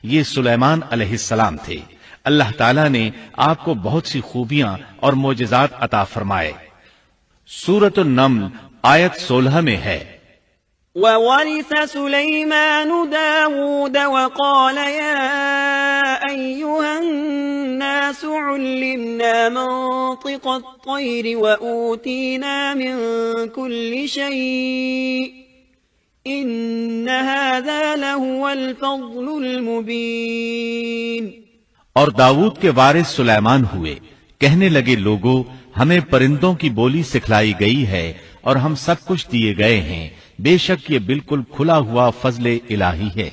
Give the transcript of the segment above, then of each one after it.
یہ سلیمان علیہ السلام تھے۔ اللہ تعالیٰ نے آپ کو بہت سی خوبیاں اور معجزات عطا فرمائے۔ سورۃ النمل آیت 16 میں ہے، وَوَرِثَ سُلَيْمَانُ دَاوُودَ وَقَالَ يَا أَيُّهَا النَّاسُ عُلِّمْنَا مَنطِقَ الطَّيْرِ وَأُوتِينَا مِن كُلِّ شَيْءٍ إِنَّ هَذَا لَهُوَ الْفَضْلُ الْمُبِينُ۔ اور داؤد کے وارث سلیمان ہوئے، کہنے لگے لوگوں، ہمیں پرندوں کی بولی سکھلائی گئی ہے اور ہم سب کچھ دیے گئے ہیں، بے شک یہ بالکل کھلا ہوا فضل الہی ہے۔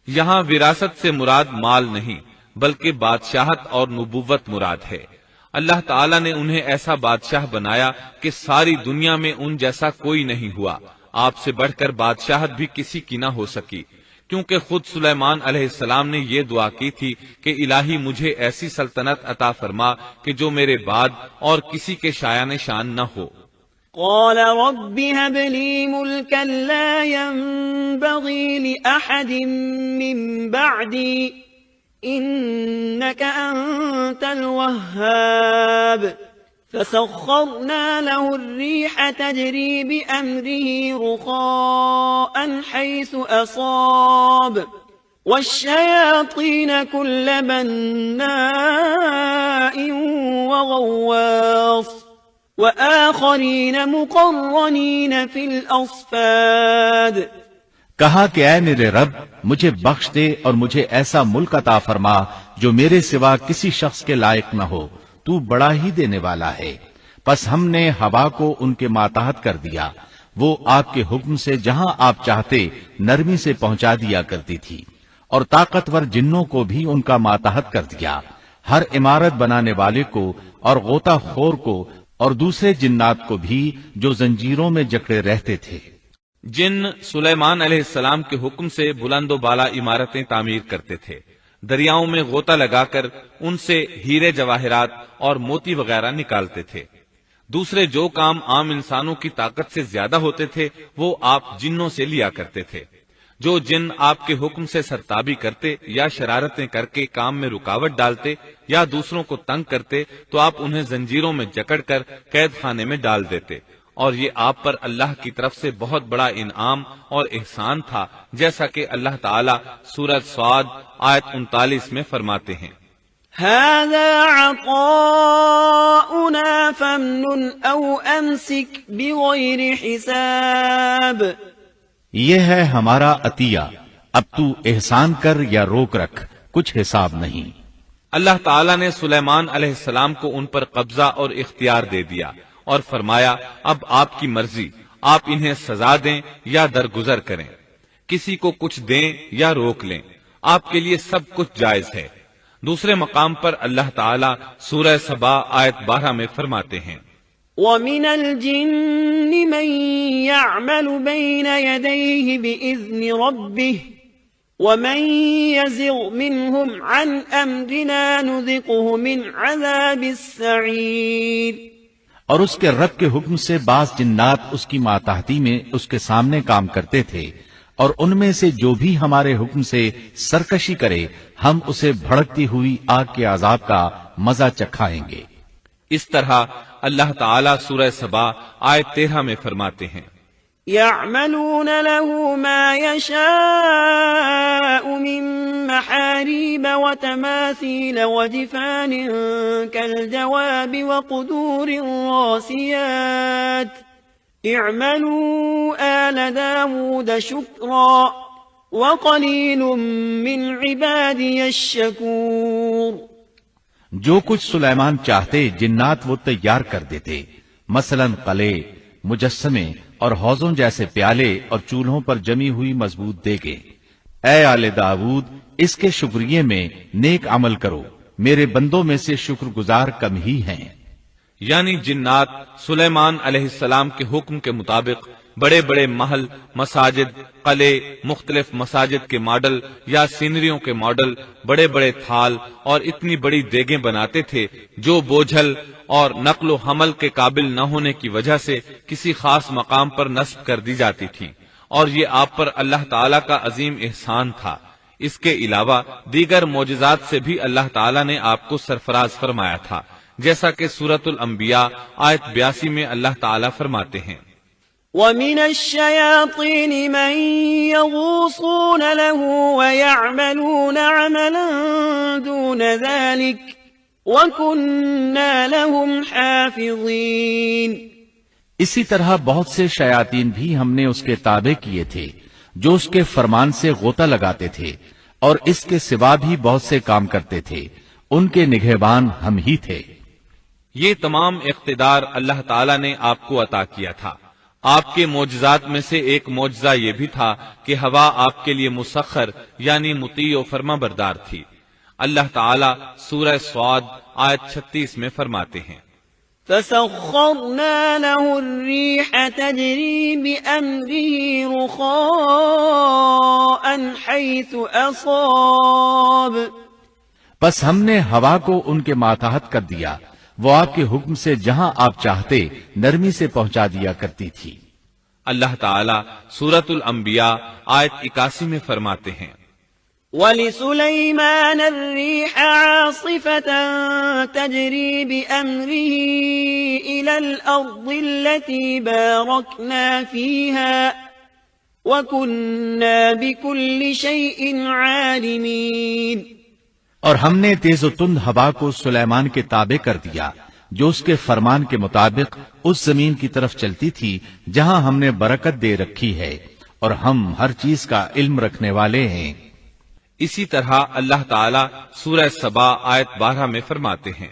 یہاں وراثت سے مراد مال نہیں بلکہ بادشاہت اور نبوت مراد ہے۔ اللہ تعالیٰ نے انہیں ایسا بادشاہ بنایا کہ ساری دنیا میں ان جیسا کوئی نہیں ہوا، آپ سے بڑھ کر بادشاہت بھی کسی کی نہ ہو سکی، کیونکہ خود سلیمان علیہ السلام نے یہ دعا کی تھی کہ الہی مجھے ایسی سلطنت عطا فرما کہ جو میرے بعد اور کسی کے شایان شان نہ ہو۔ قال رب هب لي ملكا لا ينبغي لأحد من بعدي إنك أنت الوهاب فسخرنا له الريح تجري بأمره رخاء حيث أصاب والشياطين كل بناء وغواص وآخرین مقرنین فی الأصفاد۔ کہا کہ اے میرے رب، مجھے بخش دے اور مجھے ایسا ملک عطا فرما جو میرے سوا کسی شخص کے لائق نہ ہو، تو بڑا ہی دینے والا ہے۔ پس ہم نے ہوا کو ان کے ماتحت کر دیا، وہ آپ کے حکم سے جہاں آپ چاہتے نرمی سے پہنچا دیا کرتی تھی، اور طاقتور جنوں کو بھی ان کا ماتحت کر دیا، ہر عمارت بنانے والے کو اور غوطہ خور کو اور دوسرے جنات کو بھی جو زنجیروں میں جکڑے رہتے تھے۔ جن سلیمان علیہ السلام کے حکم سے بلند و بالا عمارتیں تعمیر کرتے تھے، دریاؤں میں غوطہ لگا کر ان سے ہیرے جواہرات اور موتی وغیرہ نکالتے تھے۔ دوسرے جو کام عام انسانوں کی طاقت سے زیادہ ہوتے تھے وہ آپ جنوں سے لیا کرتے تھے۔ جو جن آپ کے حکم سے سرتابی کرتے یا شرارتیں کر کے کام میں رکاوٹ ڈالتے یا دوسروں کو تنگ کرتے تو آپ انہیں زنجیروں میں جکڑ کر قید خانے میں ڈال دیتے، اور یہ آپ پر اللہ کی طرف سے بہت بڑا انعام اور احسان تھا، جیسا کہ اللہ تعالیٰ سورۃ صاد آیت 39 میں فرماتے ہیں، هذا عطاؤنا فامنن او امسک بغیر حساب۔ یہ ہے ہمارا عطیہ، اب تو احسان کر یا روک رکھ، کچھ حساب نہیں۔ اللہ تعالیٰ نے سلیمان علیہ السلام کو ان پر قبضہ اور اختیار دے دیا اور فرمایا اب آپ کی مرضی، آپ انہیں سزا دیں یا درگزر کریں، کسی کو کچھ دیں یا روک لیں، آپ کے لیے سب کچھ جائز ہے۔ دوسرے مقام پر اللہ تعالیٰ سورہ سبا آیت 12 میں فرماتے ہیں، وَمِنَ الْجِنِّ مَن يَعْمَلُ بَيْنَ يَدَيْهِ بِإِذْنِ رَبِّهِ وَمَن يَزِغْ مِنْهُمْ عَنْ أَمْرِنَا نُذِقْهُ مِنْ عَذَابِ السَّعِيرِ۔ اور اس کے رب کے حکم سے بعض جنات اس کی ماتحتی میں اس کے سامنے کام کرتے تھے، اور ان میں سے جو بھی ہمارے حکم سے سرکشی کرے ہم اسے بھڑکتی ہوئی آگ کے عذاب کا مزہ چکھائیں گے۔ اس طرح اللہ تعالیٰ سورہ سبا آیت 13 میں فرماتے ہیں، يَعْمَلُونَ لَهُ مَا يَشَاءُ مِن مَّحَارِيبَ وَتَمَاثِيلَ وَجِفَانٍ كَالْجَوَابِ وَقُدُورٍ رَّاسِيَاتٍ اعْمَلُوا آلَ دَاوُودَ شُكْرًا وَقَلِيلٌ مِّنْ عِبَادِيَ الشَّكُورُ۔ جو کچھ سلیمان چاہتے جنات وہ تیار کر دیتے، مثلا قلعے، مجسمے اور حوضوں جیسے پیالے اور چولہوں پر جمی ہوئی مضبوط دیگیں۔ اے آل داود، اس کے شکریے میں نیک عمل کرو، میرے بندوں میں سے شکر گزار کم ہی ہیں۔ یعنی جنات سلیمان علیہ السلام کے حکم کے مطابق بڑے بڑے محل، مساجد، قلعے، مختلف مساجد کے ماڈل یا سینریوں کے ماڈل، بڑے بڑے تھال اور اتنی بڑی دیگیں بناتے تھے جو بوجھل اور نقل و حمل کے قابل نہ ہونے کی وجہ سے کسی خاص مقام پر نصب کر دی جاتی تھی، اور یہ آپ پر اللہ تعالیٰ کا عظیم احسان تھا۔ اس کے علاوہ دیگر معجزات سے بھی اللہ تعالیٰ نے آپ کو سرفراز فرمایا تھا، جیسا کہ سورۃ الانبیاء آیت 82 میں اللہ تعالیٰ فرماتے ہیں، وَمِنَ الشَّيَاطِينِ مَن يَغُوصُونَ لَهُ وَيَعْمَلُونَ عَمَلًا دُونَ ذَلِكَ وَكُنَّا لَهُمْ حَافِظِينَ۔ اسی طرح بہت سے شیاطین بھی ہم نے اس کے تابع کیے تھے جو اس کے فرمان سے غوطہ لگاتے تھے، اور اس کے سوا بھی بہت سے کام کرتے تھے، ان کے نگہبان ہم ہی تھے۔ یہ تمام اقتدار اللہ تعالیٰ نے آپ کو عطا کیا تھا۔ آپ کے معجزات میں سے ایک معجزہ یہ بھی تھا کہ ہوا آپ کے لیے مسخر یعنی مطیع و فرما بردار تھی۔ اللہ تعالیٰ سورہ صاد آیت 36 میں فرماتے ہیں، فَسَخَّرْنَا لَهُ الرِّيحَ تَجْرِي بِأَمْرِهِ رُخَاءً حَيْثُ أَصَابَ۔ بس ہم نے ہوا کو ان کے ماتحت کر دیا، وہ آپ کے حکم سے جہاں آپ چاہتے نرمی سے پہنچا دیا کرتی تھی۔ اللہ تعالیٰ سورۃ الانبیاء آیت 81 میں فرماتے ہیں، وَلِسُلَيْمَانَ الرِّيحَ عَاصِفَةً تَجْرِي بِأَمْرِهِ إِلَى الْأَرْضِ الَّتِي بَارَكْنَا فِيهَا وَكُنَّا بِكُلِّ شَيْءٍ عَالِمِينَ۔ اور ہم نے تیز و تند ہوا کو سلیمان کے تابع کر دیا جو اس کے فرمان کے مطابق اس زمین کی طرف چلتی تھی جہاں ہم نے برکت دے رکھی ہے، اور ہم ہر چیز کا علم رکھنے والے ہیں۔ اسی طرح اللہ تعالیٰ سورہ سبا آیت 12 میں فرماتے ہیں،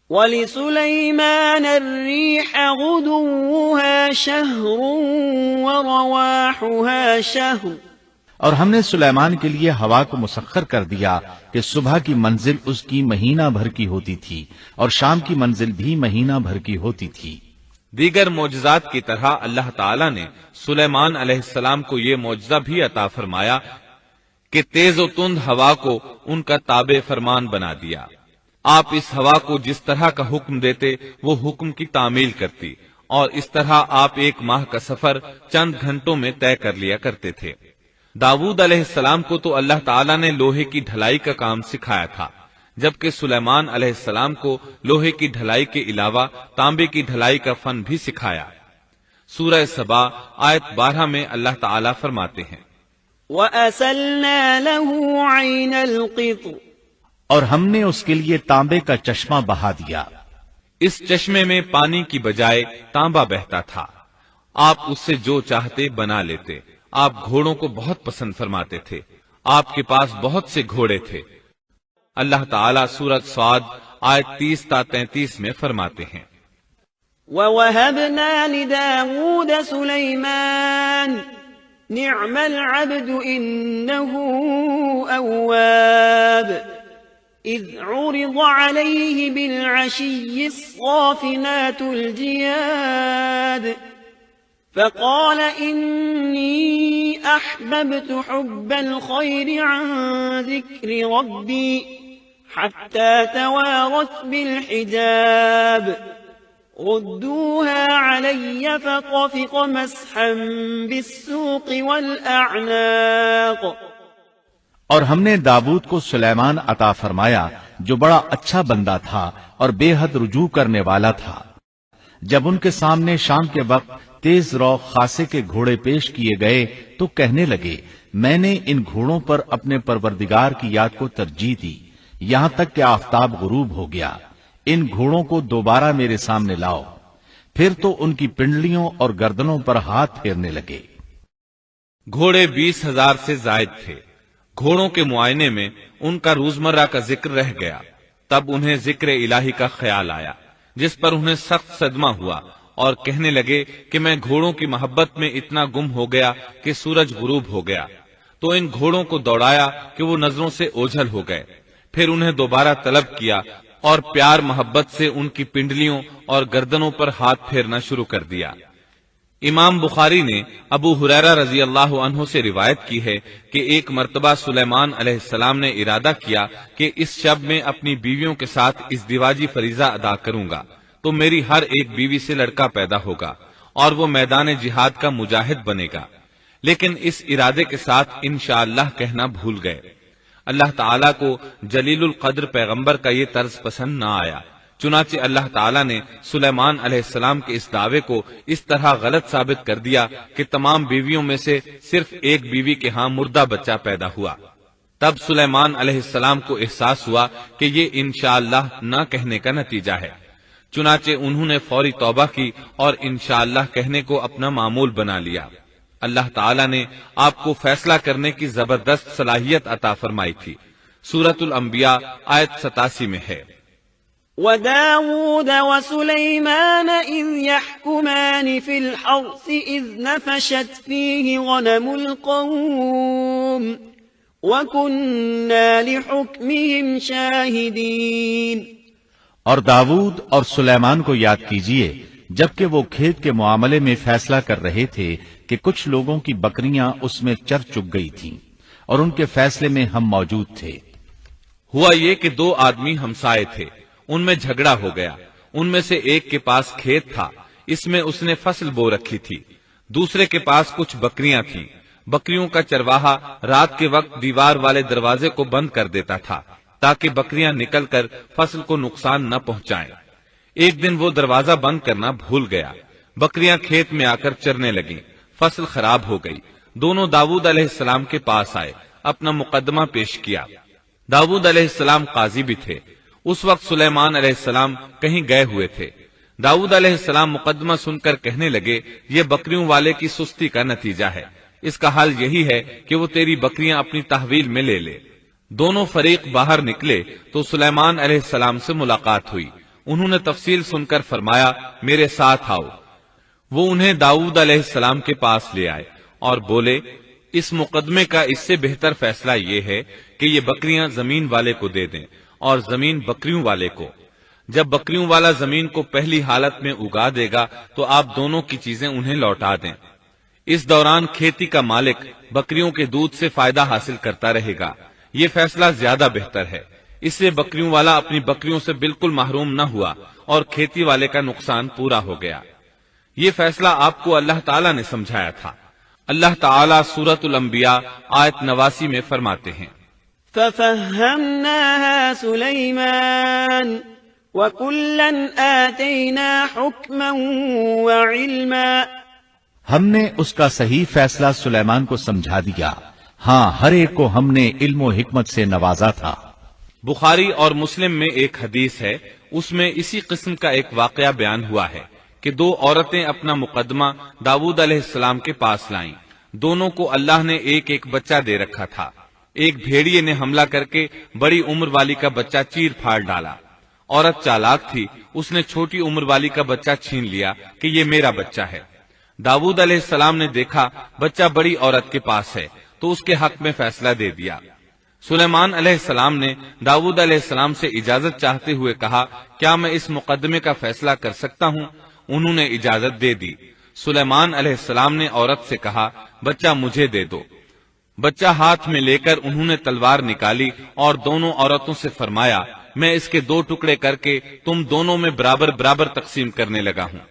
وَلِسُلَيْمَانَ الرِّيحَ غُدُوُّهَا شَهْرٌ وَرَوَاحُهَا شَهْرٌ۔ اور ہم نے سلیمان کے لیے ہوا کو مسخر کر دیا کہ صبح کی منزل اس کی مہینہ بھر کی ہوتی تھی اور شام کی منزل بھی مہینہ بھر کی ہوتی تھی۔ دیگر معجزات کی طرح اللہ تعالیٰ نے سلیمان علیہ السلام کو یہ معجزہ بھی عطا فرمایا کہ تیز و تند ہوا کو ان کا تابع فرمان بنا دیا۔ آپ اس ہوا کو جس طرح کا حکم دیتے وہ حکم کی تعمیل کرتی، اور اس طرح آپ ایک ماہ کا سفر چند گھنٹوں میں طے کر لیا کرتے تھے۔ داؤد علیہ السلام کو تو اللہ تعالیٰ نے لوہے کی ڈھلائی کا کام سکھایا تھا، جبکہ سلیمان علیہ السلام کو لوہے کی ڈھلائی کے علاوہ تانبے کی ڈھلائی کا فن بھی سکھایا۔ سورہ سبا آیت 12 میں اللہ تعالیٰ فرماتے ہیں، وَأَسَلْنَا لَهُ عَيْنَ الْقِطْرِ۔ اور ہم نے اس کے لیے تانبے کا چشمہ بہا دیا۔ اس چشمے میں پانی کی بجائے تانبا بہتا تھا، آپ اس سے جو چاہتے بنا لیتے۔ آپ گھوڑوں کو بہت پسند فرماتے تھے، آپ کے پاس بہت سے گھوڑے تھے۔ اللہ تعالیٰ سورۃ صاد آیت 30 تا 33 میں فرماتے ہیں، وَوَهَبْنَا لِدَاوُودَ سُلَيْمَانَ نِعْمَ الْعَبْدُ إِنَّهُ أَوَّابٌ إِذْ عُرِضَ عَلَيْهِ بِالْعَشِيِّ الصَّافِنَاتُ الْجِيَادُ فقال إني أحببت حب الخير عن ذكر ربي حتى توارت بالحجاب ردوها علي فطفق مسحا بالسوق والأعناق۔ اور ہم نے داؤد کو سلیمان عطا فرمایا جو بڑا اچھا بندہ تھا اور بے حد رجوع کرنے والا تھا۔ جب ان کے سامنے شام کے وقت تیز رو خاصے کے گھوڑے پیش کیے گئے تو کہنے لگے، میں نے ان گھوڑوں پر اپنے پروردگار کی یاد کو ترجیح دی یہاں تک کہ آفتاب غروب ہو گیا۔ ان گھوڑوں کو دوبارہ میرے سامنے لاؤ۔ پھر تو ان کی پنڈلیوں اور گردنوں پر ہاتھ پھیرنے لگے۔ گھوڑے 20,000 سے زائد تھے۔ گھوڑوں کے معائنے میں ان کا روزمرہ کا ذکر رہ گیا، تب انہیں ذکر الہی کا خیال آیا جس پر انہیں سخت صدمہ ہوا، اور کہنے لگے کہ میں گھوڑوں کی محبت میں اتنا گم ہو گیا کہ سورج غروب ہو گیا۔ تو ان گھوڑوں کو دوڑایا کہ وہ نظروں سے اوجھل ہو گئے، پھر انہیں دوبارہ طلب کیا اور پیار محبت سے ان کی پنڈلیوں اور گردنوں پر ہاتھ پھیرنا شروع کر دیا۔ امام بخاری نے ابو ہریرہ رضی اللہ عنہ سے روایت کی ہے کہ ایک مرتبہ سلیمان علیہ السلام نے ارادہ کیا کہ اس شب میں اپنی بیویوں کے ساتھ ازدواجی فریضہ ادا کروں گا تو میری ہر ایک بیوی سے لڑکا پیدا ہوگا اور وہ میدان جہاد کا مجاہد بنے گا، لیکن اس ارادے کے ساتھ انشاءاللہ کہنا بھول گئے۔ اللہ تعالیٰ کو جلیل القدر پیغمبر کا یہ طرز پسند نہ آیا، چنانچہ اللہ تعالیٰ نے سلیمان علیہ السلام کے اس دعوے کو اس طرح غلط ثابت کر دیا کہ تمام بیویوں میں سے صرف ایک بیوی کے ہاں مردہ بچہ پیدا ہوا۔ تب سلیمان علیہ السلام کو احساس ہوا کہ یہ انشاءاللہ نہ کہنے کا نتیجہ ہے، چنانچہ انہوں نے فوری توبہ کی اور انشاءاللہ کہنے کو اپنا معمول بنا لیا۔ اللہ تعالیٰ نے آپ کو فیصلہ کرنے کی زبردست صلاحیت عطا فرمائی تھی۔ سورۃ الانبیاء آیت 87 میں ہے، وَدَاوُودَ وَسُلَيْمَانَ إِذْ يَحْكُمَانِ فِي الْحَرْثِ إِذْ نَفَشَتْ فِيهِ غَنَمُ الْقَوْمِ وَكُنَّا لِحُكْمِهِمْ شَاهِدِينَ۔ اور داؤد اور سلیمان کو یاد کیجئے جبکہ وہ کھیت کے معاملے میں فیصلہ کر رہے تھے کہ کچھ لوگوں کی بکریاں اس میں چر چگ گئی تھیں اور ان کے فیصلے میں ہم موجود تھے۔ ہوا یہ کہ دو آدمی ہمسائے تھے، ان میں جھگڑا ہو گیا۔ ان میں سے ایک کے پاس کھیت تھا، اس میں اس نے فصل بو رکھی تھی، دوسرے کے پاس کچھ بکریاں تھیں۔ بکریوں کا چرواہا رات کے وقت دیوار والے دروازے کو بند کر دیتا تھا تاکہ بکریاں نکل کر فصل کو نقصان نہ پہنچائیں۔ ایک دن وہ دروازہ بند کرنا بھول گیا، بکریاں کھیت میں آ کر چرنے لگیں، فصل خراب ہو گئی۔ دونوں داؤد علیہ السلام کے پاس آئے، اپنا مقدمہ پیش کیا۔ داؤد علیہ السلام قاضی بھی تھے۔ اس وقت سلیمان علیہ السلام کہیں گئے ہوئے تھے۔ داؤد علیہ السلام مقدمہ سن کر کہنے لگے، یہ بکریوں والے کی سستی کا نتیجہ ہے، اس کا حل یہی ہے کہ وہ تیری بکریاں اپنی تحویل میں لے لے۔ دونوں فریق باہر نکلے تو سلیمان علیہ السلام سے ملاقات ہوئی۔ انہوں نے تفصیل سن کر فرمایا، میرے ساتھ آؤ۔ وہ انہیں داؤد علیہ السلام کے پاس لے آئے اور بولے، اس مقدمے کا اس سے بہتر فیصلہ یہ ہے کہ یہ بکریاں زمین والے کو دے دیں اور زمین بکریوں والے کو۔ جب بکریوں والا زمین کو پہلی حالت میں اگا دے گا تو آپ دونوں کی چیزیں انہیں لوٹا دیں۔ اس دوران کھیتی کا مالک بکریوں کے دودھ سے فائدہ حاصل کرتا رہے گا۔ یہ فیصلہ زیادہ بہتر ہے۔ اس سے بکریوں والا اپنی بکریوں سے بالکل محروم نہ ہوا اور کھیتی والے کا نقصان پورا ہو گیا۔ یہ فیصلہ آپ کو اللہ تعالیٰ نے سمجھایا تھا۔ اللہ تعالیٰ سورۃ الانبیاء آیت 89 میں فرماتے ہیں، فَفَهَّمْنَاهَا سُلَيْمَانَ وَكُلًّا آتَيْنَا حُكْمًا وَعِلْمًا۔ ہم نے اس کا صحیح فیصلہ سلیمان کو سمجھا دیا، ہاں ہر ایک کو ہم نے علم و حکمت سے نوازا تھا۔ بخاری اور مسلم میں ایک حدیث ہے، اس میں اسی قسم کا ایک واقعہ بیان ہوا ہے کہ دو عورتیں اپنا مقدمہ داؤد علیہ السلام کے پاس لائیں۔ دونوں کو اللہ نے ایک ایک بچہ دے رکھا تھا۔ ایک بھیڑیے نے حملہ کر کے بڑی عمر والی کا بچہ چیر پھاڑ ڈالا۔ عورت چالاک تھی، اس نے چھوٹی عمر والی کا بچہ چھین لیا کہ یہ میرا بچہ ہے۔ داؤد علیہ السلام نے دیکھا بچہ بڑی عورت کے پاس ہے تو اس کے حق میں فیصلہ دے دیا۔ سلیمان علیہ السلام نے داؤد علیہ السلام سے اجازت چاہتے ہوئے کہا، کیا میں اس مقدمے کا فیصلہ کر سکتا ہوں؟ انہوں نے اجازت دے دی۔ سلیمان علیہ السلام نے عورت سے کہا، بچہ مجھے دے دو۔ بچہ ہاتھ میں لے کر انہوں نے تلوار نکالی اور دونوں عورتوں سے فرمایا، میں اس کے 2 ٹکڑے کر کے تم دونوں میں برابر برابر تقسیم کرنے لگا ہوں۔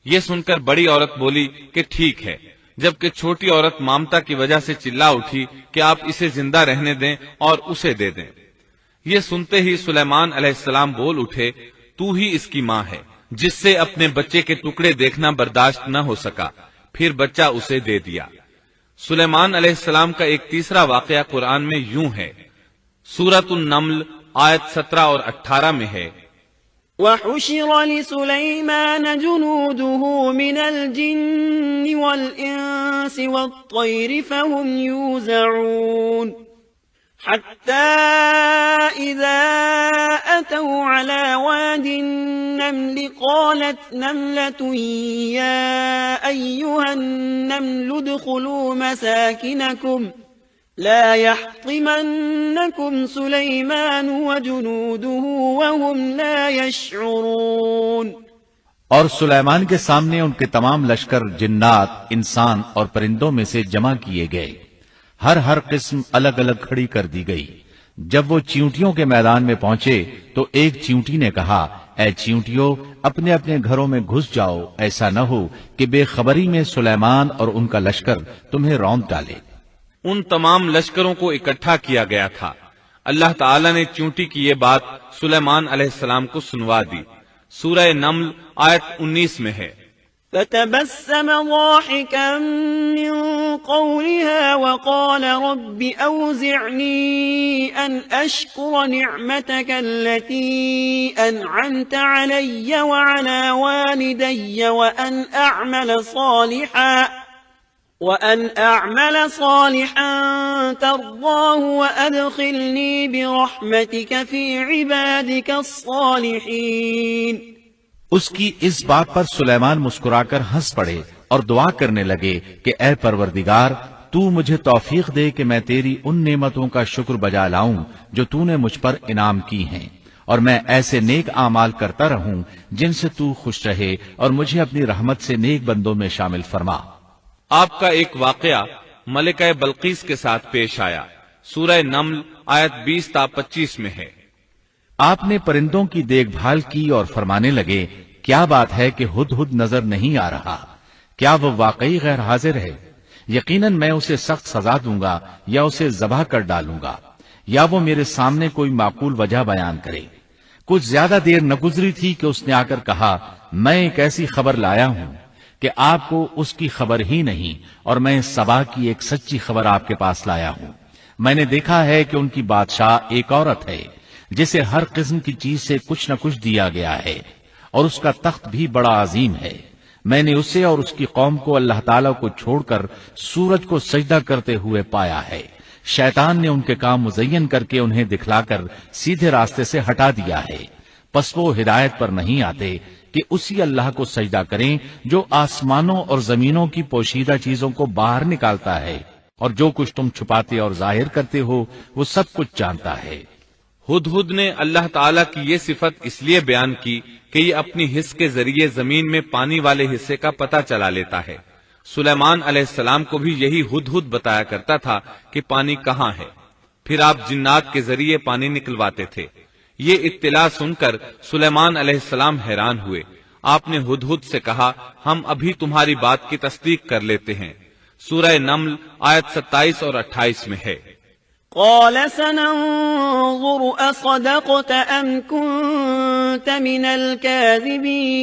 یہ سن کر بڑی عورت بولی کہ ٹھیک ہے، جبکہ چھوٹی عورت مامتا کی وجہ سے چلا اٹھی کہ آپ اسے زندہ رہنے دیں اور اسے دے دیں۔ یہ سنتے ہی سلیمان علیہ السلام بول اٹھے، تو ہی اس کی ماں ہے، جس سے اپنے بچے کے ٹکڑے دیکھنا برداشت نہ ہو سکا، پھر بچہ اسے دے دیا۔ سلیمان علیہ السلام کا ایک تیسرا واقعہ قرآن میں یوں ہے، سورۃ النمل آیت 17 اور 18 میں ہے، وَحُشِرَ لِسُلَيْمَانَ جُنُودُهُ مِنَ الْجِنِّ وَالْإِنسِ وَالطَّيْرِ فَهُمْ يُوزَعُونَ حَتَّى إِذَا أَتَوْا عَلَى وَادِ النَّمْلِ قَالَتْ نَمْلَةٌ يَا أَيُّهَا النَّمْلُ ادْخُلُوا مَسَاكِنَكُمْ لا يحطمنكم سليمان وجنوده وهم لا يشعرون۔ اور سلیمان کے سامنے ان کے تمام لشکر جنات، انسان اور پرندوں میں سے جمع کیے گئے، ہر قسم الگ الگ کھڑی کر دی گئی۔ جب وہ چیونٹیوں کے میدان میں پہنچے تو ایک چیونٹی نے کہا، اے چیونٹیوں، اپنے اپنے گھروں میں گھس جاؤ، ایسا نہ ہو کہ بے خبری میں سلیمان اور ان کا لشکر تمہیں روند ڈالے۔ ان تمام لشکروں کو اکٹھا کیا گیا تھا۔ اللہ تعالی نے چونٹی کی یہ بات سلیمان علیہ السلام کو سنوا دی۔ سورہ نمل آیت 19 میں ہے، فتبسم ضاحكا من قولها وقال رب أوزعني أن أشكر نعمتك التي أنعمت علي وعلى والدي وأن أعمل صالحا ترضاه وأدخلني برحمتك في عبادك الصالحين۔ اس کی اس بات پر سلیمان مسکرا کر ہنس پڑے اور دعا کرنے لگے کہ اے پروردگار، تو مجھے توفیق دے کہ میں تیری ان نعمتوں کا شکر بجا لاؤں جو تو نے مجھ پر انعام کی ہیں، اور میں ایسے نیک اعمال کرتا رہوں جن سے تو خوش رہے، اور مجھے اپنی رحمت سے نیک بندوں میں شامل فرما۔ آپ کا ایک واقعہ ملکہ بلقیس کے ساتھ پیش آیا۔ سورہ نمل آیت 20 تا 25 میں ہے، آپ نے پرندوں کی دیکھ بھال کی اور فرمانے لگے، کیا بات ہے کہ ہدہد نظر نہیں آ رہا؟ کیا وہ واقعی غیر حاضر ہے؟ یقیناً میں اسے سخت سزا دوں گا یا اسے ذبح کر ڈالوں گا، یا وہ میرے سامنے کوئی معقول وجہ بیان کرے۔ کچھ زیادہ دیر نہ گزری تھی کہ اس نے آ کر کہا، میں ایک ایسی خبر لایا ہوں کہ آپ کو اس کی خبر ہی نہیں، اور میں سبا کی ایک سچی خبر آپ کے پاس لایا ہوں۔ میں نے دیکھا ہے کہ ان کی بادشاہ ایک عورت ہے جسے ہر قسم کی چیز سے کچھ نہ کچھ دیا گیا ہے، اور اس کا تخت بھی بڑا عظیم ہے۔ میں نے اسے اور اس کی قوم کو اللہ تعالیٰ کو چھوڑ کر سورج کو سجدہ کرتے ہوئے پایا ہے۔ شیطان نے ان کے کام مزین کر کے انہیں دکھلا کر سیدھے راستے سے ہٹا دیا ہے، پس وہ ہدایت پر نہیں آتے کہ اسی اللہ کو سجدہ کریں جو آسمانوں اور زمینوں کی پوشیدہ چیزوں کو باہر نکالتا ہے، اور جو کچھ تم چھپاتے اور ظاہر کرتے ہو وہ سب کچھ جانتا ہے۔ ہدہد نے اللہ تعالیٰ کی یہ صفت اس لیے بیان کی کہ یہ اپنی حس کے ذریعے زمین میں پانی والے حصے کا پتہ چلا لیتا ہے۔ سلیمان علیہ السلام کو بھی یہی ہدہد بتایا کرتا تھا کہ پانی کہاں ہے، پھر آپ جنات کے ذریعے پانی نکلواتے تھے۔ یہ اطلاع سن کر سلیمان علیہ السلام حیران ہوئے۔ آپ نے ہدہد سے کہا، ہم ابھی تمہاری بات کی تصدیق کر لیتے ہیں۔ سورہ نمل آیت 27 اور 28 میں ہے، قال سننظر أصدقت أم كنت من الكاذبين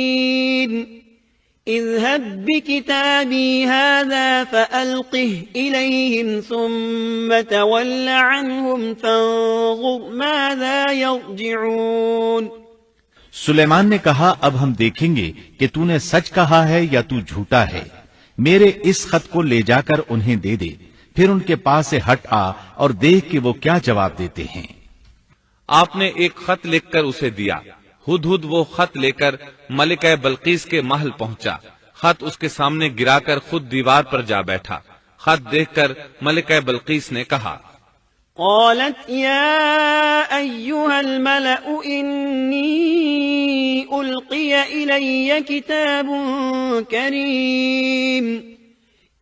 اذهب بكتابي هذا فألقه إليهم ثم تول عنهم فانظر ماذا يرجعون۔ سلیمان نے کہا، اب ہم دیکھیں گے کہ تو نے سچ کہا ہے یا تو جھوٹا ہے۔ میرے اس خط کو لے جا کر انہیں دے دے، پھر ان کے پاس سے ہٹ آ اور دیکھ کہ وہ کیا جواب دیتے ہیں۔ آپ نے ایک خط لکھ کر اسے دیا۔ ہدہد وہ خط لے کر ملکہ بلقیس کے محل پہنچا۔ خط اس کے سامنے گرا کر خود دیوار پر جا بیٹھا۔ خط دیکھ کر ملکہ بلقیس نے کہا، قالت يا أيها الملأ إني ألقي إلي كتاب كريم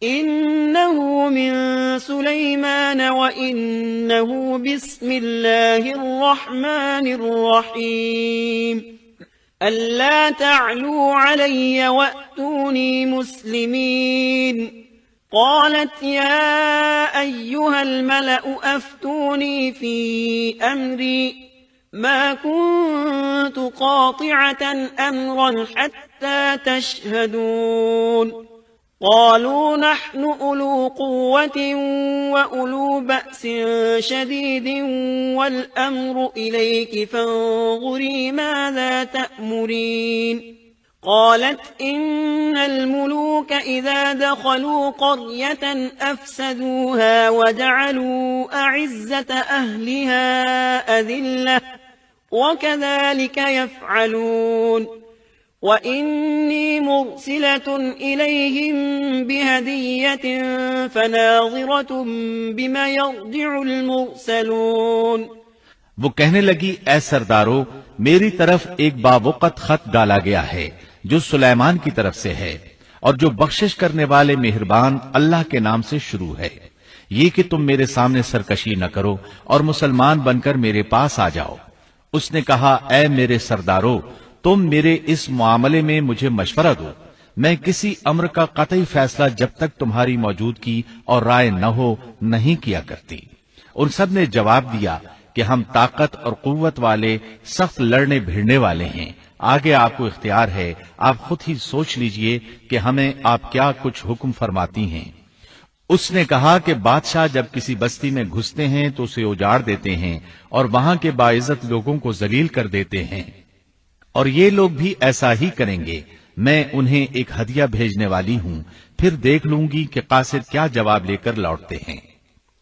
إنه من سليمان وإنه بسم الله الرحمن الرحيم ألا تعلوا علي وأتوني مسلمين۔ قالت يا أيها الملأ أفتوني في أمري ما كنت قاطعة أمرا حتى تشهدون۔ قالوا نحن أولو قوة وأولو بأس شديد والأمر إليك فانظري ماذا تأمرين۔ قالت إن الملوك إذا دخلوا قرية أفسدوها وجعلوا أعزة أهلها أذلة وكذلك يفعلون وإني مرسلة إليهم بهدية فناظرة بما يرجع المرسلون۔ وہ کہنے لگی، اے سردارو، میری طرف ایک باوقت خط ڈالا گیا ہے جو سلیمان کی طرف سے ہے، اور جو بخشش کرنے والے مہربان اللہ کے نام سے شروع ہے، یہ کہ تم میرے سامنے سرکشی نہ کرو اور مسلمان بن کر میرے پاس آ جاؤ۔ اس نے کہا، اے میرے سردارو، تم میرے اس معاملے میں مجھے مشورہ دو۔ میں کسی امر کا قطعی فیصلہ جب تک تمہاری موجودگی اور رائے نہ ہو نہیں کیا کرتی۔ ان سب نے جواب دیا کہ ہم طاقت اور قوت والے سخت لڑنے بھیڑنے والے ہیں. آگے آپ کو اختیار ہے، آپ خود ہی سوچ لیجئے کہ ہمیں آپ کیا کچھ حکم فرماتی ہیں. اس نے کہا کہ بادشاہ جب کسی بستی میں گھستے ہیں تو اسے اجاڑ دیتے ہیں اور وہاں کے باعزت لوگوں کو ذلیل کر دیتے ہیں، اور یہ لوگ بھی ایسا ہی کریں گے. میں انہیں ایک ہدیہ بھیجنے والی ہوں، پھر دیکھ لوں گی کہ قاصد کیا جواب لے کر لوٹتے ہیں.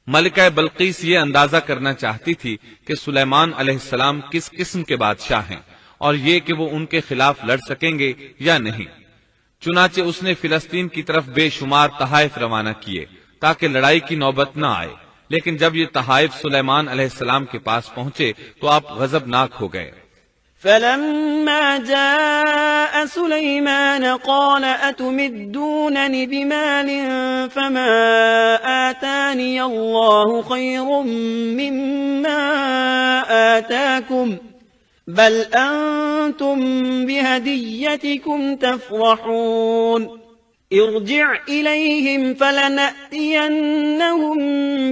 ملکہ بلقیس یہ اندازہ کرنا چاہتی تھی کہ سلیمان علیہ السلام کس قسم کے بادشاہ ہیں اور یہ کہ وہ ان کے خلاف لڑ سکیں گے یا نہیں. چنانچہ اس نے فلسطین کی طرف بے شمار تحائف روانہ کیے تاکہ لڑائی کی نوبت نہ آئے، لیکن جب یہ تحائف سلیمان علیہ السلام کے پاس پہنچے تو آپ غضبناک ہو گئے. فلما جاء سليمان قال أتمدونني بمال فما آتاني الله خير مما آتاكم بل أنتم بهديتكم تفرحون ارجع إليهم فلنأتينهم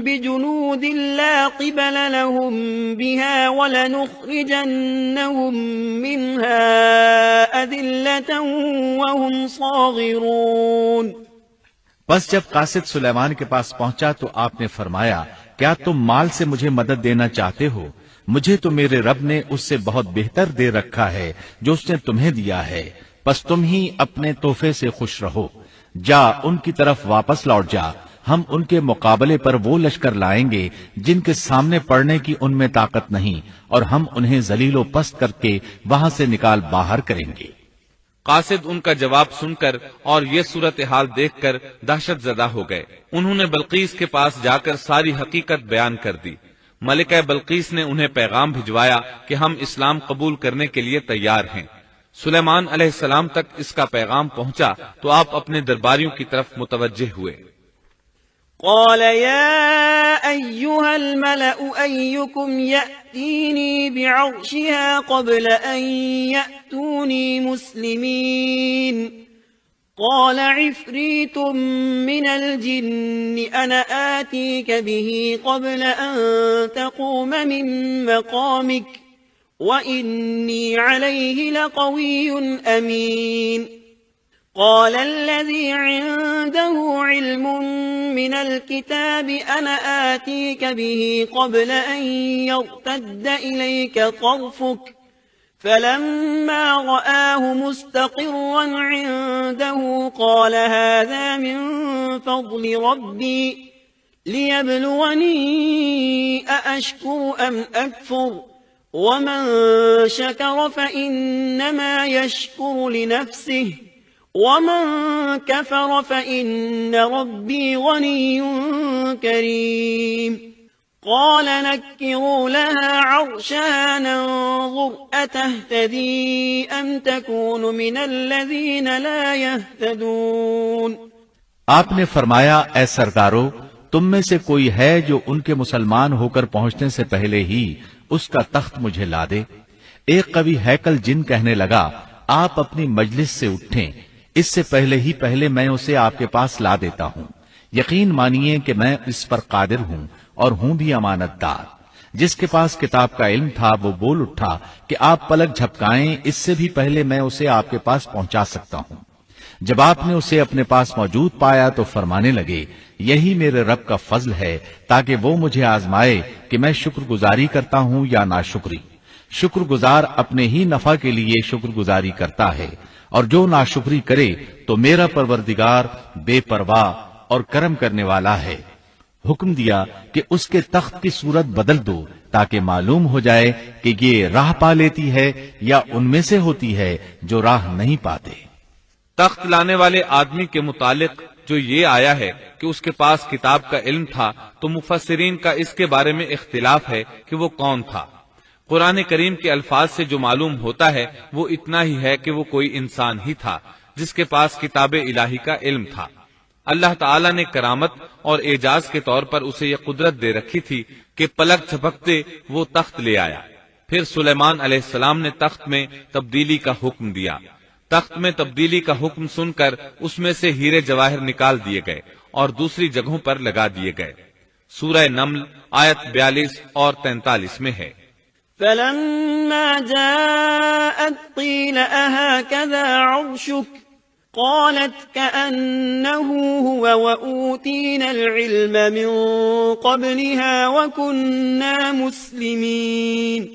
بجنود لا قبل لهم بها ولنخرجنهم منها أذلة وهم صاغرون. بس جب قاصد سلیمان کے پاس پہنچا تو آپ نے فرمایا، کیا تم مال سے مجھے مدد دینا چاہتے ہو؟ مجھے تو میرے رب نے اس سے بہت بہتر دے رکھا ہے جو اس نے تمہیں دیا ہے، بس تم ہی اپنے تحفے سے خوش رہو. جا ان کی طرف واپس لوٹ جا، ہم ان کے مقابلے پر وہ لشکر لائیں گے جن کے سامنے پڑنے کی ان میں طاقت نہیں، اور ہم انہیں ذلیل و پست کر کے وہاں سے نکال باہر کریں گے. قاصد ان کا جواب سن کر اور یہ صورتحال دیکھ کر دہشت زدہ ہو گئے. انہوں نے بلقیس کے پاس جا کر ساری حقیقت بیان کر دی. ملکہ بلقیس نے انہیں پیغام بھجوایا کہ ہم اسلام قبول کرنے کے لیے تیار ہیں. سلیمان علیہ السلام تک اس کا پیغام پہنچا تو آپ اپنے درباریوں کی طرف متوجہ ہوئے. قال يا أيها الملأ أيكم يأتيني بعرشها قبل أن يأتوني مسلمين قال عفريت من الجن أنا آتيك به قبل أن تقوم من مقامك وإني عليه لقوي أمين. قال الذي عنده علم من الكتاب أنا آتيك به قبل أن يرتد إليك طرفك فلما رآه مستقرا عنده قال هذا من فضل ربي ليبلوني أأشكر أم أكفر ومن شكر فإنما يشكر لنفسه ومن كفر فإن ربي غني كريم. قال نكروا لها عرشها ننظر أتهتدي أم تكون من الذين لا يهتدون. آپ نے فرمایا، اے سردارو، تم میں سے کوئی ہے جو ان کے مسلمان ہو کر پہنچنے سے پہلے ہی اس کا تخت مجھے لا دے. ایک قوی ہیکل جن کہنے لگا، آپ اپنی مجلس سے اٹھیں، اس سے پہلے میں اسے آپ کے پاس لا دیتا ہوں. یقین مانیے کہ میں اس پر قادر ہوں اور ہوں بھی امانت دار. جس کے پاس کتاب کا علم تھا وہ بول اٹھا کہ آپ پلک جھپکائیں، اس سے بھی پہلے میں اسے آپ کے پاس پہنچا سکتا ہوں. جب آپ نے اسے اپنے پاس موجود پایا تو فرمانے لگے، یہی میرے رب کا فضل ہے تاکہ وہ مجھے آزمائے کہ میں شکر گزاری کرتا ہوں یا ناشکری. شکر گزار اپنے ہی نفع کے لیے شکر گزاری کرتا ہے، اور جو ناشکری کرے تو میرا پروردگار بے پرواہ اور کرم کرنے والا ہے. حکم دیا کہ اس کے تخت کی صورت بدل دو تاکہ معلوم ہو جائے کہ یہ راہ پا لیتی ہے یا ان میں سے ہوتی ہے جو راہ نہیں پاتے. تخت لانے والے آدمی کے متعلق جو یہ آیا ہے کہ اس کے پاس کتاب کا علم تھا، تو مفسرین کا اس کے بارے میں اختلاف ہے کہ وہ کون تھا. قرآن کریم کے الفاظ سے جو معلوم ہوتا ہے وہ اتنا ہی ہے کہ وہ کوئی انسان ہی تھا جس کے پاس کتاب الہی کا علم تھا. اللہ تعالیٰ نے کرامت اور اعجاز کے طور پر اسے یہ قدرت دے رکھی تھی کہ پلک جھپکتے وہ تخت لے آیا. پھر سلیمان علیہ السلام نے تخت میں تبدیلی کا حکم دیا. تخت میں تبدیلی کا حکم سن کر اس میں سے ہیرے جواہر نکال دیے گئے اور دوسری جگہوں پر لگا دیے گئے. سورہ نمل آیت 42 اور 43 میں ہے۔ فلما جاءت قيل أهكذا عرشك قالت كأنه هو وأوتينا العلم من قبلها وكنا مسلمين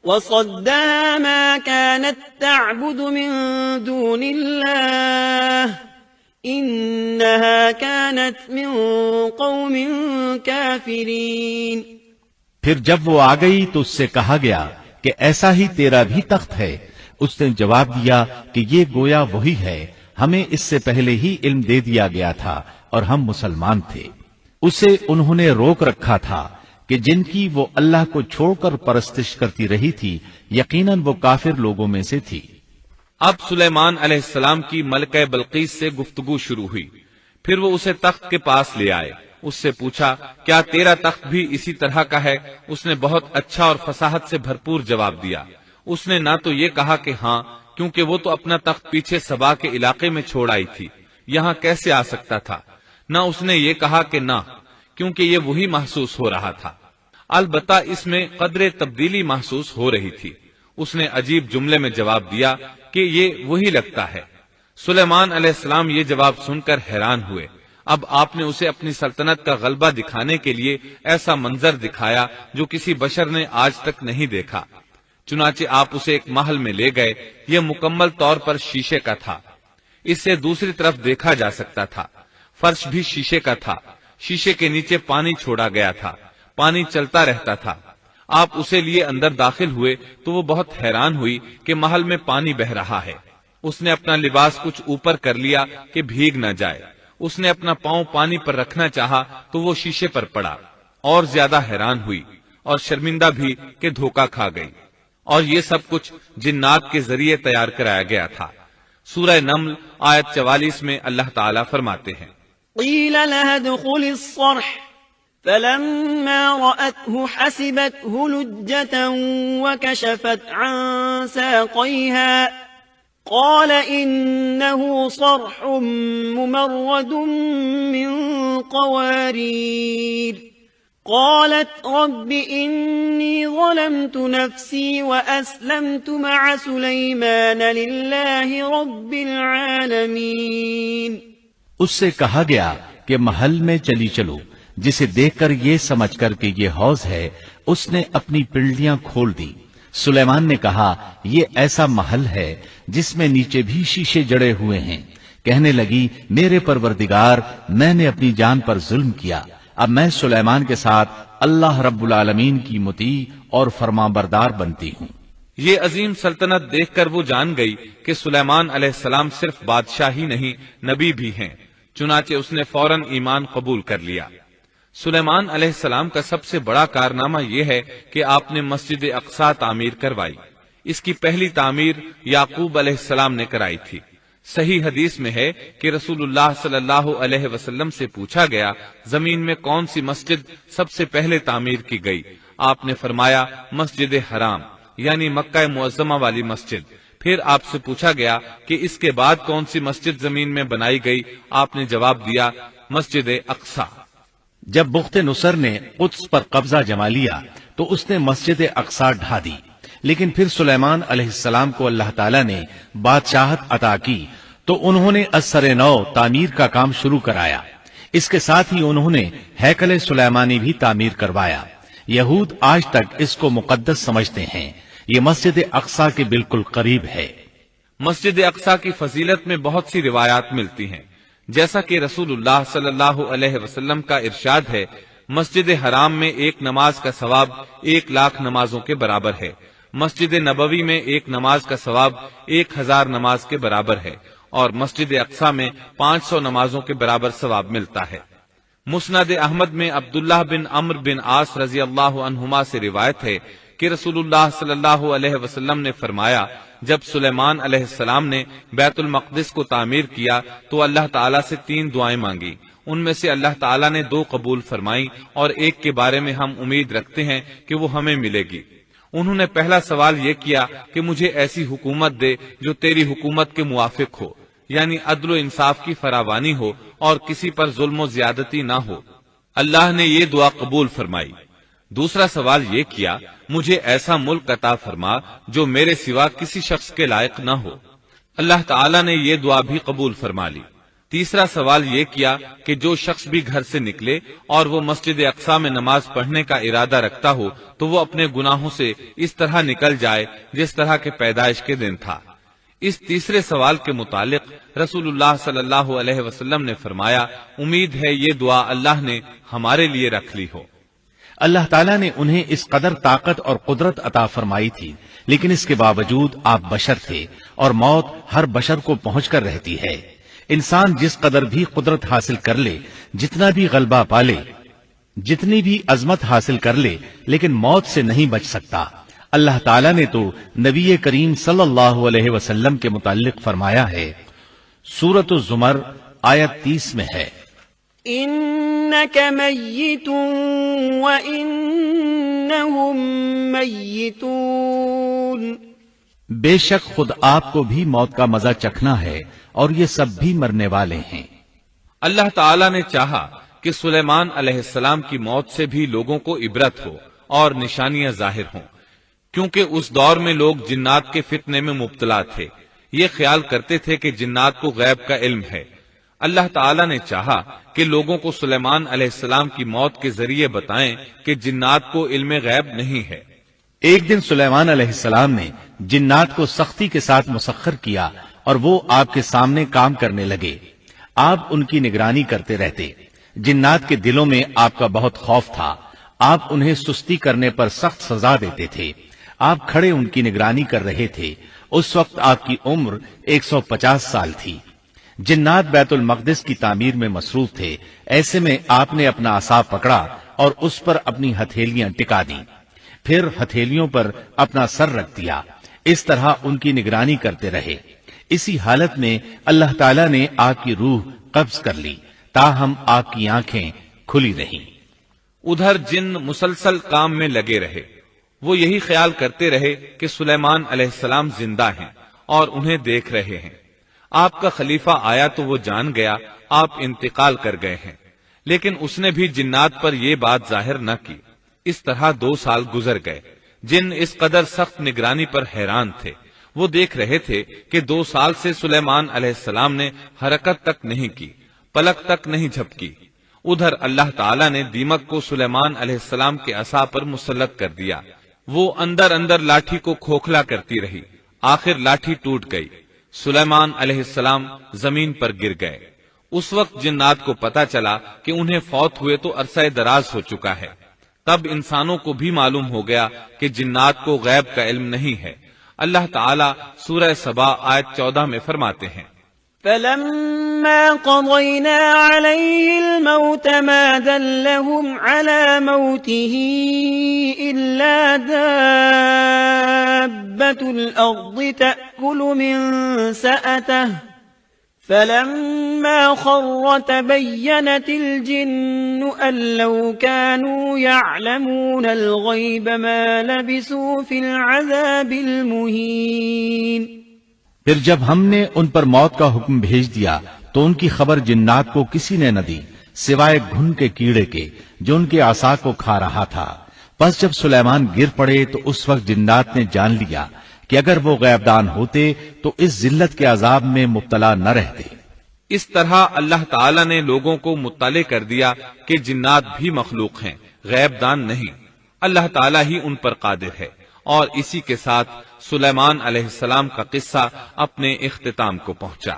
وصدها ما كانت تعبد من دون الله إنها كانت من قوم كافرين۔ پھر جب وہ آ گئی تو اس سے کہا گیا کہ ایسا ہی تیرا بھی تخت ہے۔ اس نے جواب دیا کہ یہ گویا وہی ہے، ہمیں اس سے پہلے ہی علم دے دیا گیا تھا اور ہم مسلمان تھے۔ اسے انہوں نے روک رکھا تھا کہ جن کی وہ اللہ کو چھوڑ کر پرستش کرتی رہی تھی، یقیناً وہ کافر لوگوں میں سے تھی۔ اب سلیمان علیہ السلام کی ملکہ بلقیس سے گفتگو شروع ہوئی۔ پھر وہ اسے تخت کے پاس لے آئے، اس سے پوچھا کیا تیرا تخت بھی اسی طرح کا ہے؟ اس نے بہت اچھا اور فصاحت سے بھرپور جواب دیا۔ اس نے نہ تو یہ کہا کہ ہاں، کیونکہ وہ تو اپنا تخت پیچھے سبا کے علاقے میں چھوڑ آئی تھی، یہاں کیسے آ سکتا تھا، نہ اس نے یہ کہا کہ نہ، کیونکہ یہ وہی محسوس ہو رہا تھا۔ البتہ اس میں قدر تبدیلی محسوس ہو رہی تھی۔ اس نے عجیب جملے میں جواب دیا کہ یہ وہی لگتا ہے۔ سلیمان علیہ السلام یہ جواب سن کر حیران ہوئے۔ اب آپ نے اسے اپنی سلطنت کا غلبہ دکھانے کے لیے ایسا منظر دکھایا جو کسی بشر نے آج تک نہیں دیکھا۔ چنانچہ آپ اسے ایک محل میں لے گئے۔ یہ مکمل طور پر شیشے کا تھا، اس سے دوسری طرف دیکھا جا سکتا تھا۔ فرش بھی شیشے کا تھا، شیشے کے نیچے پانی چھوڑا گیا تھا، پانی چلتا رہتا تھا۔ آپ اسے لیے اندر داخل ہوئے تو وہ بہت حیران ہوئی کہ محل میں پانی بہ رہا ہے۔ اس نے اپنا لباس کچھ اوپر کر لیا کہ بھیگ نہ جائے۔ اس نے اپنا پاؤں پانی پر رکھنا چاہا تو وہ شیشے پر پڑا، اور زیادہ حیران ہوئی اور شرمندہ بھی کہ دھوکہ کھا گئی۔ اور یہ سب کچھ جنات کے ذریعے تیار کرایا گیا تھا۔ سورہ نمل آیت 44 میں اللہ تعالیٰ فرماتے ہیں، قیل لها ادخل الصرح فلما رأته حسبته لجة وكشفت عن ساقيها قال إنه صرح ممرد من قوارير قالت رب إني ظلمت نفسي وأسلمت مع سليمان لله رب العالمين۔ اس سے کہا گیا کہ محل میں چلی چلو، جسے دیکھ کر یہ سمجھ کر کہ یہ حوض ہے، اس نے اپنی پنڈلیاں کھول دی۔ سلیمان نے کہا یہ ایسا محل ہے جس میں نیچے بھی شیشے جڑے ہوئے ہیں۔ کہنے لگی میرے پروردگار، میں نے اپنی جان پر ظلم کیا، اب میں سلیمان کے ساتھ اللہ رب العالمین کی مطیع اور فرمانبردار بنتی ہوں۔ یہ عظیم سلطنت دیکھ کر وہ جان گئی کہ سلیمان علیہ السلام صرف بادشاہ ہی نہیں، نبی بھی ہیں۔ چنانچہ اس نے فوراً ایمان قبول کر لیا۔ سلیمان علیہ السلام کا سب سے بڑا کارنامہ یہ ہے کہ آپ نے مسجد اقصی تعمیر کروائی۔ اس کی پہلی تعمیر یعقوب علیہ السلام نے کرائی تھی۔ صحیح حدیث میں ہے کہ رسول اللہ صلی اللہ علیہ وسلم سے پوچھا گیا زمین میں کون سی مسجد سب سے پہلے تعمیر کی گئی؟ آپ نے فرمایا مسجد حرام، یعنی مکہ معظمہ والی مسجد۔ پھر آپ سے پوچھا گیا کہ اس کے بعد کون سی مسجد زمین میں بنائی گئی؟ آپ نے جواب دیا مسجد اقصی۔ جب بخت نصر نے قدس پر قبضہ جما لیا تو اس نے مسجد اقصی ڈھا دی، لیکن پھر سلیمان علیہ السلام کو اللہ تعالیٰ نے بادشاہت عطا کی تو انہوں نے ازسر نو تعمیر کا کام شروع کرایا۔ اس کے ساتھ ہی انہوں نے ہیکل سلیمانی بھی تعمیر کروایا۔ یہود آج تک اس کو مقدس سمجھتے ہیں۔ یہ مسجد اقصی کے بالکل قریب ہے۔ مسجد اقصی کی فضیلت میں بہت سی روایات ملتی ہیں، جیسا کہ رسول اللہ صلی اللہ علیہ وسلم کا ارشاد ہے، مسجد حرام میں ایک نماز کا ثواب 1,00,000 نمازوں کے برابر ہے، مسجد نبوی میں ایک نماز کا ثواب 1000 نماز کے برابر ہے، اور مسجد اقصی میں 500 نمازوں کے برابر ثواب ملتا ہے۔ مسند احمد میں عبداللہ بن عمرو بن عاص رضی اللہ عنہما سے روایت ہے کہ رسول اللہ صلی اللہ علیہ وسلم نے فرمایا، جب سلیمان علیہ السلام نے بیت المقدس کو تعمیر کیا تو اللہ تعالیٰ سے 3 دعائیں مانگی، ان میں سے اللہ تعالیٰ نے 2 قبول فرمائی اور ایک کے بارے میں ہم امید رکھتے ہیں کہ وہ ہمیں ملے گی۔ انہوں نے پہلا سوال یہ کیا کہ مجھے ایسی حکومت دے جو تیری حکومت کے موافق ہو، یعنی عدل و انصاف کی فراوانی ہو اور کسی پر ظلم و زیادتی نہ ہو۔ اللہ نے یہ دعا قبول فرمائی۔ دوسرا سوال یہ کیا، مجھے ایسا ملک عطا فرما جو میرے سوا کسی شخص کے لائق نہ ہو۔ اللہ تعالیٰ نے یہ دعا بھی قبول فرما لی۔ تیسرا سوال یہ کیا کہ جو شخص بھی گھر سے نکلے اور وہ مسجد اقصی میں نماز پڑھنے کا ارادہ رکھتا ہو تو وہ اپنے گناہوں سے اس طرح نکل جائے جس طرح کے پیدائش کے دن تھا۔ اس تیسرے سوال کے متعلق رسول اللہ صلی اللہ علیہ وسلم نے فرمایا، امید ہے یہ دعا اللہ نے ہمارے لیے رکھ لی ہو۔ اللہ تعالیٰ نے انہیں اس قدر طاقت اور قدرت عطا فرمائی تھی، لیکن اس کے باوجود آپ بشر تھے اور موت ہر بشر کو پہنچ کر رہتی ہے۔ انسان جس قدر بھی قدرت حاصل کر لے، جتنا بھی غلبہ پالے، جتنی بھی عظمت حاصل کر لے، لیکن موت سے نہیں بچ سکتا۔ اللہ تعالیٰ نے تو نبی کریم صلی اللہ علیہ وسلم کے متعلق فرمایا ہے، سورۃ الزمر آیت 30 میں ہے، إنك ميت وإنهم ميتون۔ بے شک خود آپ کو بھی موت کا مزہ چکھنا ہے اور یہ سب بھی مرنے والے ہیں۔ اللہ تعالیٰ نے چاہا کہ سلیمان علیہ السلام کی موت سے بھی لوگوں کو عبرت ہو اور نشانیاں ظاہر ہوں، کیونکہ اس دور میں لوگ جنات کے فتنے میں مبتلا تھے۔ یہ خیال کرتے تھے کہ جنات کو غیب کا علم ہے۔ اللہ تعالیٰ نے چاہا کہ لوگوں کو سلیمان علیہ السلام کی موت کے ذریعے بتائیں کہ جنات کو علم غیب نہیں ہے۔ ایک دن سلیمان علیہ السلام نے جنات کو سختی کے ساتھ مسخر کیا اور وہ آپ کے سامنے کام کرنے لگے۔ آپ ان کی نگرانی کرتے رہتے۔ جنات کے دلوں میں آپ کا بہت خوف تھا۔ آپ انہیں سستی کرنے پر سخت سزا دیتے تھے۔ آپ کھڑے ان کی نگرانی کر رہے تھے۔ اس وقت آپ کی عمر 150 سال تھی۔ جنات بیت المقدس کی تعمیر میں مصروف تھے۔ ایسے میں آپ نے اپنا عصا پکڑا اور اس پر اپنی ہتھیلیاں ٹکا دیں، پھر ہتھیلیوں پر اپنا سر رکھ دیا۔ اس طرح ان کی نگرانی کرتے رہے۔ اسی حالت میں اللہ تعالیٰ نے آپ کی روح قبض کر لی، تاہم آپ کی آنکھیں کھلی رہیں۔ ادھر جن مسلسل کام میں لگے رہے۔ وہ یہی خیال کرتے رہے کہ سلیمان علیہ السلام زندہ ہیں اور انہیں دیکھ رہے ہیں۔ آپ کا خلیفہ آیا تو وہ جان گیا آپ انتقال کر گئے ہیں، لیکن اس نے بھی جنات پر یہ بات ظاہر نہ کی۔ اس طرح 2 سال گزر گئے۔ جن اس قدر سخت نگرانی پر حیران تھے۔ وہ دیکھ رہے تھے کہ 2 سال سے سلیمان علیہ السلام نے حرکت تک نہیں کی، پلک تک نہیں جھپکی۔ ادھر اللہ تعالیٰ نے دیمک کو سلیمان علیہ السلام کے عصا پر مسلط کر دیا۔ وہ اندر اندر لاٹھی کو کھوکھلا کرتی رہی۔ آخر لاٹھی ٹوٹ گئی۔ سلیمان علیہ السلام زمین پر گر گئے۔ اس وقت جنات کو پتا چلا کہ انہیں فوت ہوئے تو عرصہ دراز ہو چکا ہے۔ تب انسانوں کو بھی معلوم ہو گیا کہ جنات کو غیب کا علم نہیں ہے۔ اللہ تعالیٰ سورہ سبا آیت 14 میں فرماتے ہیں، فَلَمَّا قَضَيْنَا عَلَيْهِ الْمَوْتَ مَا دَلَّهُمْ عَلَى مَوْتِهِ إِلَّا دَابَّةُ الْأَرْضِ تَأْكُلُ مِنْ سَأَتَهُ فَلَمَّا خَرَّ تَبَيَّنَتِ الْجِنُّ أَن لَّوْ كَانُوا يَعْلَمُونَ الْغَيْبَ مَا لَبِثُوا فِي الْعَذَابِ الْمُهِينِ۔ پھر جب ہم نے ان پر موت کا حکم بھیج دیا تو ان کی خبر جنات کو کسی نے نہ دی سوائے گھن کے کیڑے کے جو ان کے عصا کو کھا رہا تھا۔ پس جب سلیمان گر پڑے تو اس وقت جنات نے جان لیا کہ اگر وہ غیب دان ہوتے تو اس ذلت کے عذاب میں مبتلا نہ رہتے۔ اس طرح اللہ تعالیٰ نے لوگوں کو مطلع کر دیا کہ جنات بھی مخلوق ہیں، غیب دان نہیں۔ اللہ تعالیٰ ہی ان پر قادر ہے۔ اور اسی کے ساتھ سلیمان علیہ السلام کا قصہ اپنے اختتام کو پہنچا۔